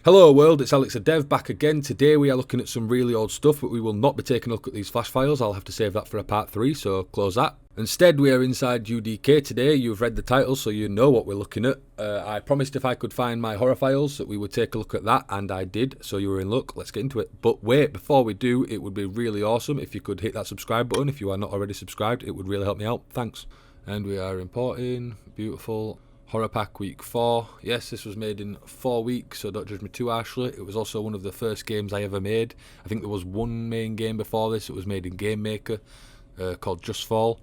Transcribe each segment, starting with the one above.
Hello world, it's Alex the Dev back again. Today we are looking at some really old stuff, but we will not be taking a look at these flash files. I'll have to save that for a part 3, so close that. Instead, we are inside UDK today. You've read the title, so you know what we're looking at. I promised if I could find my horror files that we would take a look at that, and I did, so you were in luck. Let's get into it. But wait, before we do, it would be really awesome if you could hit that subscribe button. If you are not already subscribed, it would really help me out. Thanks. And we are importing. Beautiful. Horror Pack Week 4. Yes, this was made in 4 weeks, so don't judge me too harshly. It was also one of the first games I ever made. I think there was one main game before this. It was made in Game Maker called Just Fall.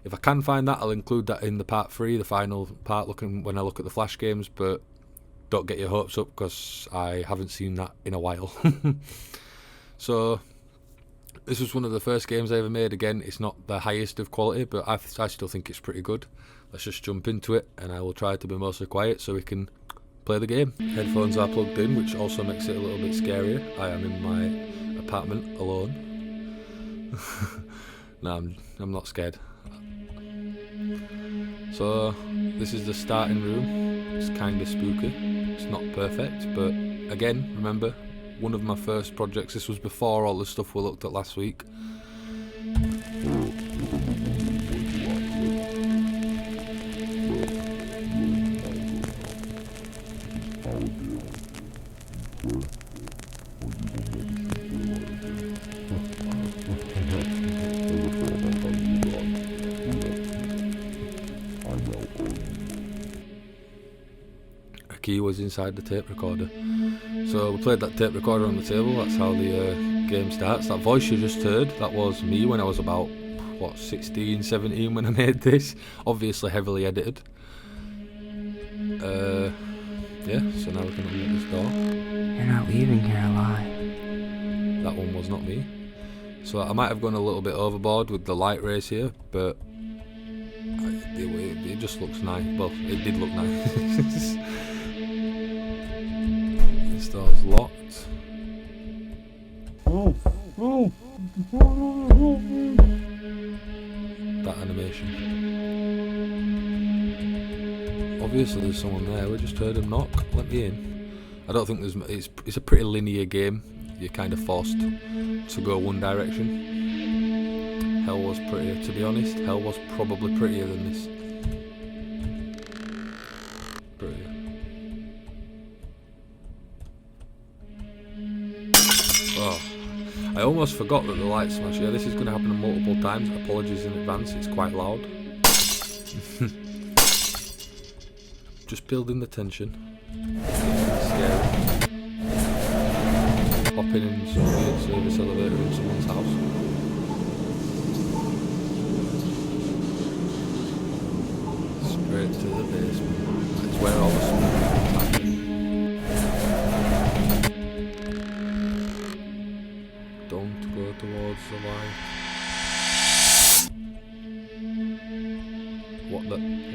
If I can find that, I'll include that in the part 3, the final part, when I look at the Flash games, but don't get your hopes up because I haven't seen that in a while. So this was one of the first games I ever made. Again, it's not the highest of quality, but I still think it's pretty good. Let's just jump into it, and I will try to be mostly quiet so we can play the game. Headphones are plugged in, which also makes it a little bit scarier. I am in my apartment alone. No, I'm not scared. So this is the starting room. It's kind of spooky. It's not perfect, but again, remember, one of my first projects. This was before all the stuff we looked at last week. Key was inside the tape recorder, so we played that tape recorder on the table. That's how the game starts. That voice you just heard, that was me when I was about 16, 17 when I made this, obviously heavily edited. Yeah, so now we can open this door. You're not leaving here alive. That one was not me, so I might have gone a little bit overboard with the light rays here, but it just looks nice. Well, it did look nice. This door's locked. That animation. Obviously there's someone there. We just heard him knock. Let me in. I don't think it's a pretty linear game. You're kind of forced to go one direction. Hell was prettier, to be honest. Hell was probably prettier than this. Prettier. Oh, I almost forgot that the light smash. Yeah, this is going to happen multiple times. Apologies in advance, it's quite loud. Just building the tension. Scary. Hopping in some weird service elevator in someone's house. Straight to the basement. That's where all the smoke is happening. Don't go towards the light. What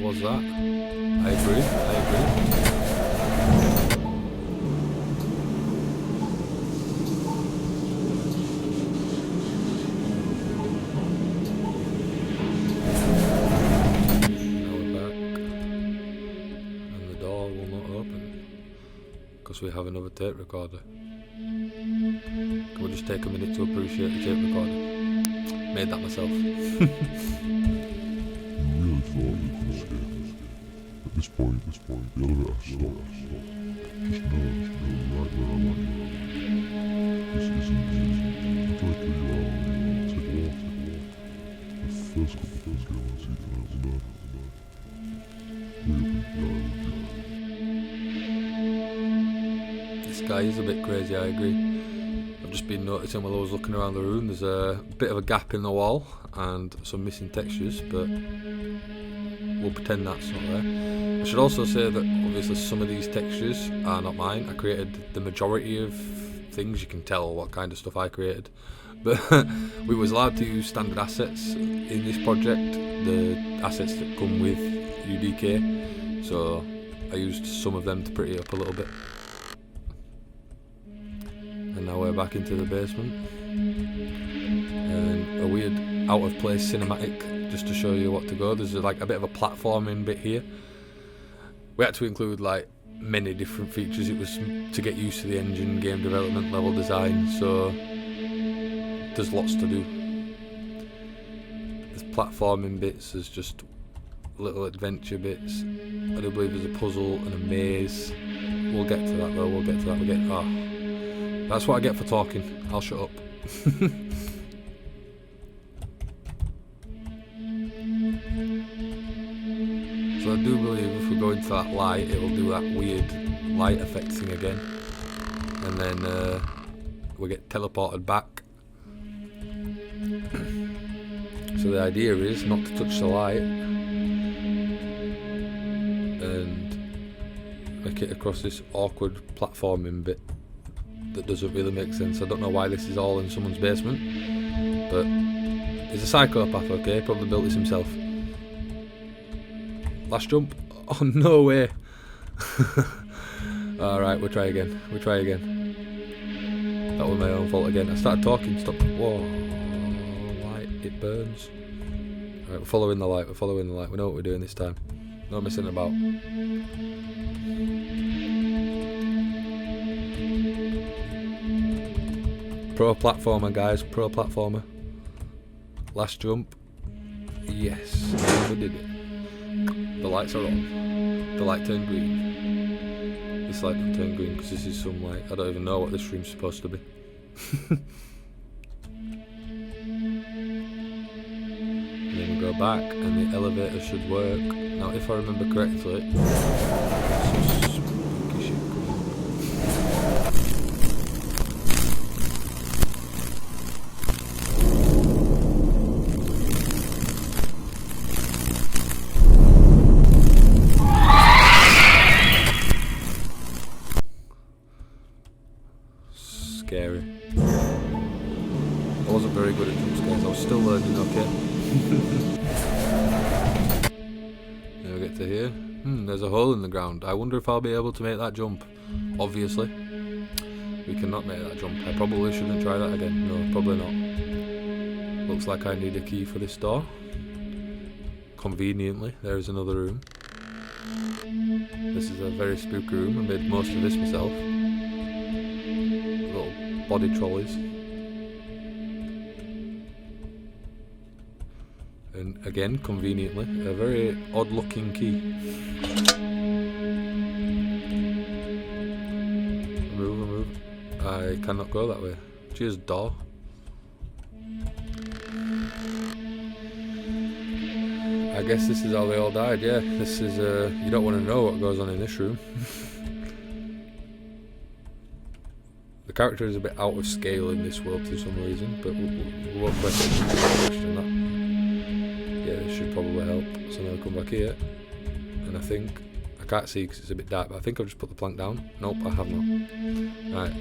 was that? I agree. Now we're back. And the door will not open. Because we have another tape recorder. Can we just take a minute to appreciate the tape recorder? Made that myself. At this point, the elevator stops. Just know right where I want you. This isn't easy. I feel like you are. Take a walk. The first couple of things get on my seat and I was nervous. This guy is a bit crazy, I agree. I've just been noticing while I was looking around the room, there's a bit of a gap in the wall and some missing textures, but we'll pretend that's not there. I should also say that obviously some of these textures are not mine. I created the majority of things. You can tell what kind of stuff I created. But we was allowed to use standard assets in this project, the assets that come with UDK. So I used some of them to pretty it up a little bit. And now we're back into the basement. And a weird out of place cinematic just to show you what to go. There's like a bit of a platforming bit here. We had to include like many different features. It was to get used to the engine, game development, level design, so there's lots to do. There's platforming bits, there's just little adventure bits. I do believe there's a puzzle and a maze. We'll get to that though, that's what I get for talking. I'll shut up. So I do believe if we go into that light, it'll do that weird light effect thing again, and then we get teleported back. So the idea is not to touch the light and make it across this awkward platforming bit that doesn't really make sense. I don't know why this is all in someone's basement, but he's a psychopath, okay? Probably built this himself. Last jump. Oh, no way. Alright, we'll try again. That was my own fault again. I started talking, stop. Whoa. Light, it burns. Alright, we're following the light. We know what we're doing this time. No messing about. Pro platformer, guys. Pro platformer. Last jump. Yes. We did it. The lights are on. The light turned green. This light don't turn green because this is some light. I don't even know what this room's supposed to be. And then we go back and the elevator should work. Now if I remember correctly, some spooky shit coming. Scary. I wasn't very good at jump scares, I was still learning, okay? Now we get to here. There's a hole in the ground. I wonder if I'll be able to make that jump. Obviously. We cannot make that jump. I probably shouldn't try that again. No, probably not. Looks like I need a key for this door. Conveniently, there is another room. This is a very spooky room. I made most of this myself. Body trolleys, and again conveniently a very odd looking key. Remove. I cannot go that way. Cheers, door. I guess this is how they all died. Yeah, this is you don't want to know what goes on in this room. The character is a bit out of scale in this world for some reason, but we won't question that. Yeah, this should probably help. So now I come back here, and I think, I can't see because it's a bit dark, but I think I've just put the plank down. Nope, I have not. Right.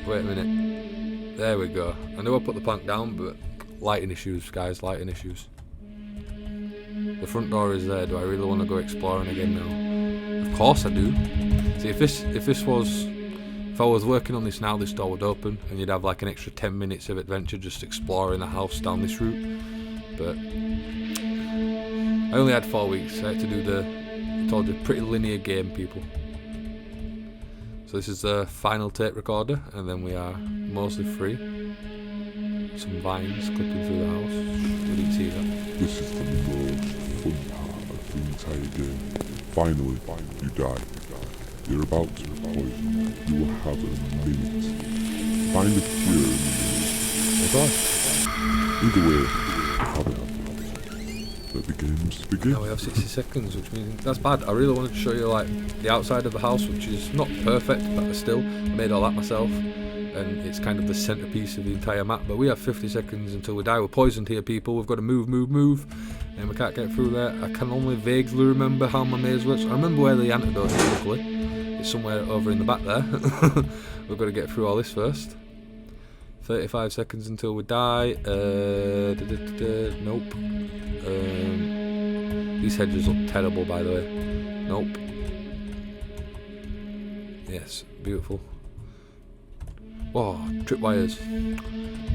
Wait a minute. There we go. I knew I put the plank down, but lighting issues, guys, lighting issues. The front door is there. Do I really want to go exploring again now? Of course I do. See, if I was working on this now, this door would open and you'd have like an extra 10 minutes of adventure just exploring the house down this route. But I only had 4 weeks. I had to do I told you, pretty linear game, people. So this is the final tape recorder, and then we are mostly free. Some vines clipping through the house. We didn't see that. This is the most fun part of the entire game. Finally, you die. You're about to be poisoned. You will have a minute. Find a cure or die. Either way, have it. Let the games begin. Now we have 60 seconds, which means that's bad. I really wanted to show you like the outside of the house, which is not perfect, but still, I made all that myself. And it's kind of the centerpiece of the entire map. But we have 50 seconds until we die. We're poisoned here, people. We've got to move. And we can't get through there. I can only vaguely remember how my maze works. I remember where the antidote is, luckily. It's somewhere over in the back there. We've got to get through all this first. 35 seconds until we die. Nope. These hedges look terrible, by the way. Nope. Yes, beautiful. Whoa, tripwires.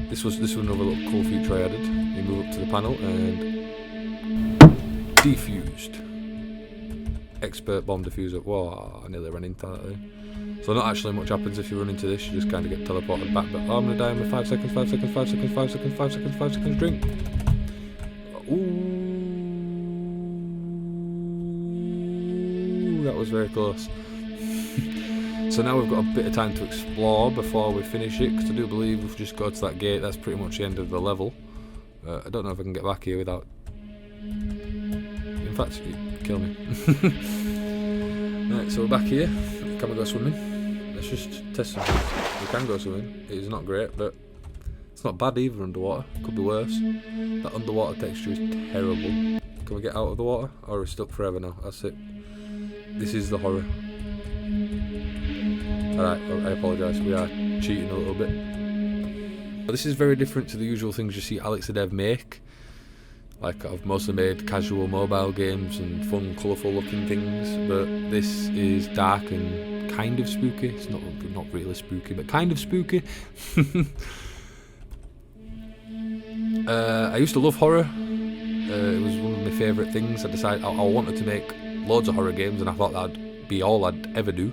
This was another little cool feature I added. You move up to the panel and defused. expert bomb diffuser. Whoa, I nearly ran into that thing. So not actually much happens if you run into this, you just kind of get teleported back. But oh, I'm gonna die in 5 seconds, 5 seconds, 5 seconds, 5 seconds, 5 seconds, 5 seconds, drink. Ooh, that was very close. So now we've got a bit of time to explore before we finish it, because I do believe we've just got to that gate. That's pretty much the end of the level. I don't know if I can get back here without... In fact, kill me. Right, so we're back here. Can we go swimming? Let's just test something. We can go swimming. It is not great, but it's not bad either underwater. Could be worse. That underwater texture is terrible. Can we get out of the water? Or are we stuck forever now? That's it. This is the horror. Alright, I apologise, we are cheating a little bit. This is very different to the usual things you see indiedev make. Like, I've mostly made casual mobile games and fun, colourful looking things, but this is dark and kind of spooky. It's not really spooky, but kind of spooky. I used to love horror. It was one of my favourite things. I decided I wanted to make loads of horror games, and I thought that'd be all I'd ever do.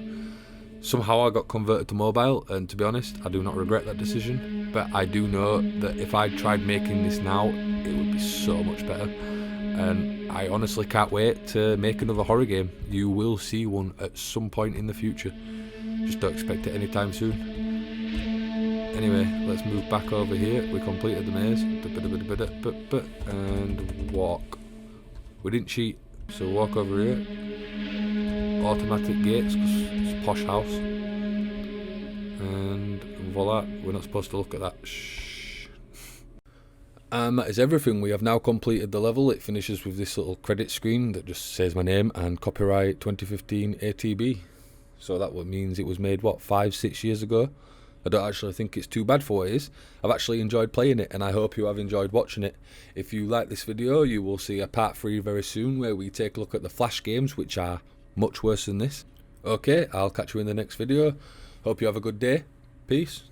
Somehow I got converted to mobile, and to be honest, I do not regret that decision, but I do know that if I tried making this now, it would be so much better, and I honestly can't wait to make another horror game. You will see one at some point in the future, just don't expect it anytime soon. Anyway, let's move back over here. We completed the maze, and walk. We didn't cheat, so walk over here. Automatic gates, because it's a posh house, and voila, we're not supposed to look at that. Shh. And that is everything. We have now completed the level. It finishes with this little credit screen that just says my name and copyright 2015 ATB. So that means it was made, what, 5-6 years ago? I don't actually think it's too bad for what it is. I've actually enjoyed playing it, and I hope you have enjoyed watching it. If you like this video, you will see a part 3 very soon, where we take a look at the Flash games, which are much worse than this. Okay, I'll catch you in the next video. Hope you have a good day. Peace.